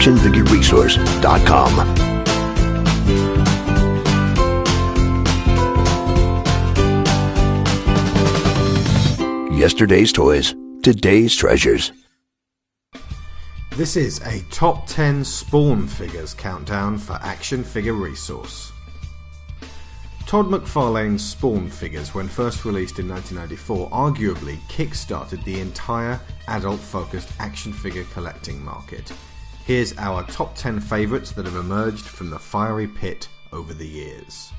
actionfigureresource.com. Yesterday's toys, today's treasures. This is a top 10 Spawn figures countdown for Action Figure Resource. Todd McFarlane's Spawn figures, when first released in 1994, arguably kick-started the entire adult-focused action figure collecting market. Here's our top 10 favourites that have emerged from the fiery pit over the years.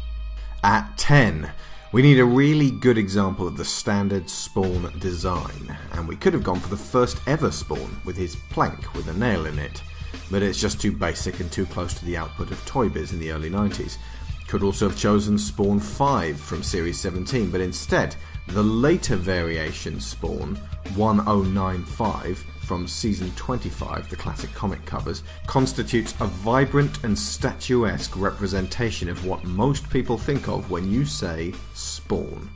At 10, we need a really good example of the standard Spawn design, and we could have gone for the first ever Spawn with his plank with a nail in it, but it's just too basic and too close to the output of Toy Biz in the early 90s. Could also have chosen Spawn 5 from Series 17, but instead, the later variation Spawn 1095 from Season 25, the classic comic covers, constitutes a vibrant and statuesque representation of what most people think of when you say Spawn.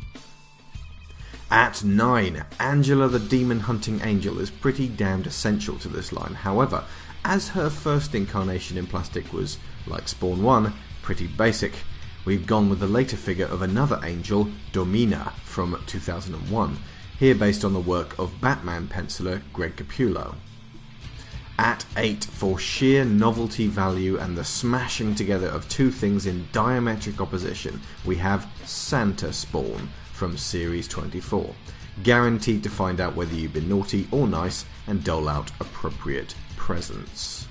At 9, Angela the Demon Hunting Angel is pretty damned essential to this line. However, as her first incarnation in plastic was, like Spawn 1, pretty basic, we've gone with the later figure of another angel, Domina, from 2001, here based on the work of Batman penciler Greg Capullo. At 8, for sheer novelty value and the smashing together of two things in diametric opposition, we have Santa Spawn from Series 24, guaranteed to find out whether you've been naughty or nice and dole out appropriate presents.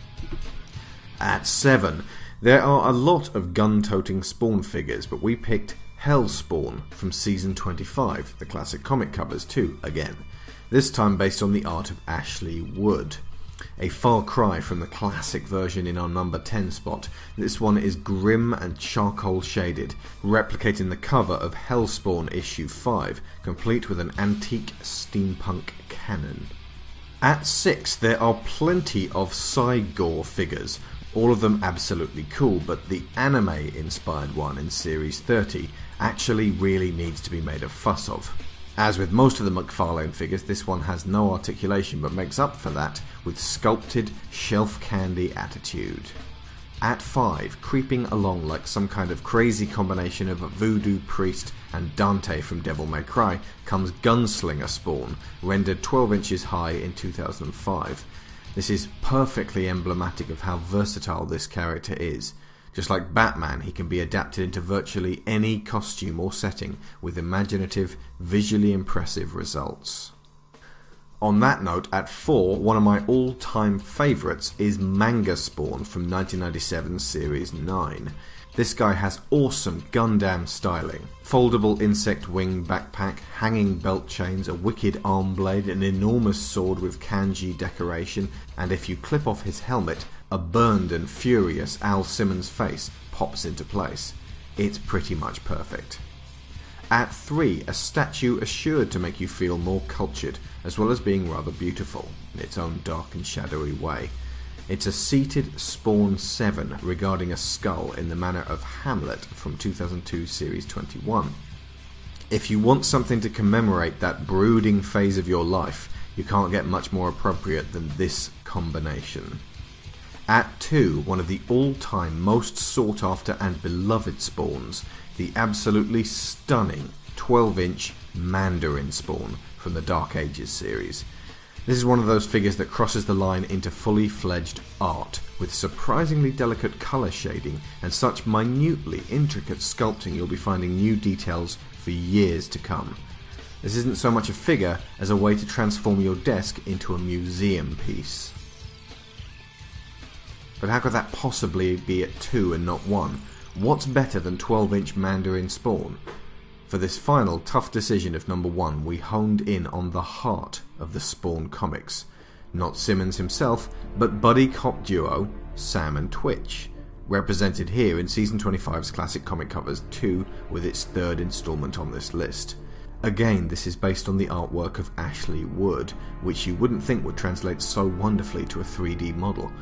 At 7, there are a lot of gun-toting Spawn figures, but we picked Hell Spawn from Season 25, the classic comic covers too, again. This time based on the art of Ashley Wood. A far cry from the classic version in our number 10 spot, this one is grim and charcoal shaded, replicating the cover of Hellspawn issue 5, complete with an antique steampunk cannon. At 6, there are plenty of Cygore figures, all of them absolutely cool, but the anime-inspired one in Series 30 actually really needs to be made a fuss of. As with most of the McFarlane figures, this one has no articulation, but makes up for that with sculpted, shelf candy attitude. At 5, creeping along like some kind of crazy combination of a voodoo priest and Dante from Devil May Cry, comes Gunslinger Spawn, rendered 12 inches high in 2005. This is perfectly emblematic of how versatile this character is. Just like Batman, he can be adapted into virtually any costume or setting with imaginative, visually impressive results. On that note, at 4, one of my all-time favourites is Manga Spawn from 1997 Series 9. This guy has awesome Gundam styling. Foldable insect wing backpack, hanging belt chains, a wicked arm blade, an enormous sword with kanji decoration, and if you clip off his helmet, a burned and furious Al Simmons face pops into place. It's pretty much perfect. At 3, a statue assured to make you feel more cultured, as well as being rather beautiful, in its own dark and shadowy way. It's a seated Spawn 7 regarding a skull in the manner of Hamlet from 2002 Series 21. If you want something to commemorate that brooding phase of your life, you can't get much more appropriate than this combination. At 2, one of the all-time most sought after and beloved Spawns, the absolutely stunning 12-inch Mandarin Spawn from the Dark Ages series. This is one of those figures that crosses the line into fully fledged art, with surprisingly delicate colour shading and such minutely intricate sculpting you'll be finding new details for years to come. This isn't so much a figure as a way to transform your desk into a museum piece. But how could that possibly be at 2 and not 1? What's better than 12-inch Mandarin Spawn? For this final tough decision of number 1, we honed in on the heart of the Spawn comics. Not Simmons himself, but buddy cop duo Sam and Twitch, represented here in Season 25's classic comic covers 2 with its third installment on this list. Again, this is based on the artwork of Ashley Wood, which you wouldn't think would translate so wonderfully to a 3D model.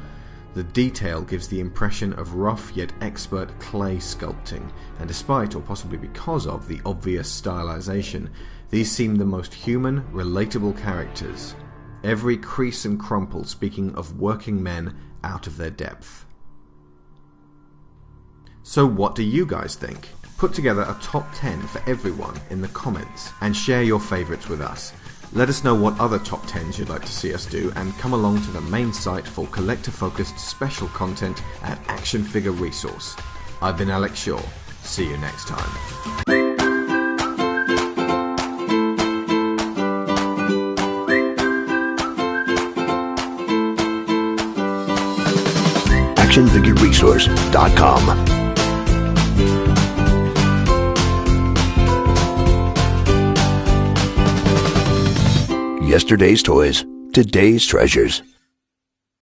The detail gives the impression of rough yet expert clay sculpting, and despite, or possibly because of, the obvious stylization, these seem the most human, relatable characters. Every crease and crumple speaking of working men out of their depth. So what do you guys think? Put together a top 10 for everyone in the comments and share your favourites with us. Let us know what other top 10s you'd like to see us do, and come along to the main site for collector-focused special content at Action Figure Resource. I've been Alex Shaw. See you next time. actionfigureresource.com. Yesterday's toys, today's treasures.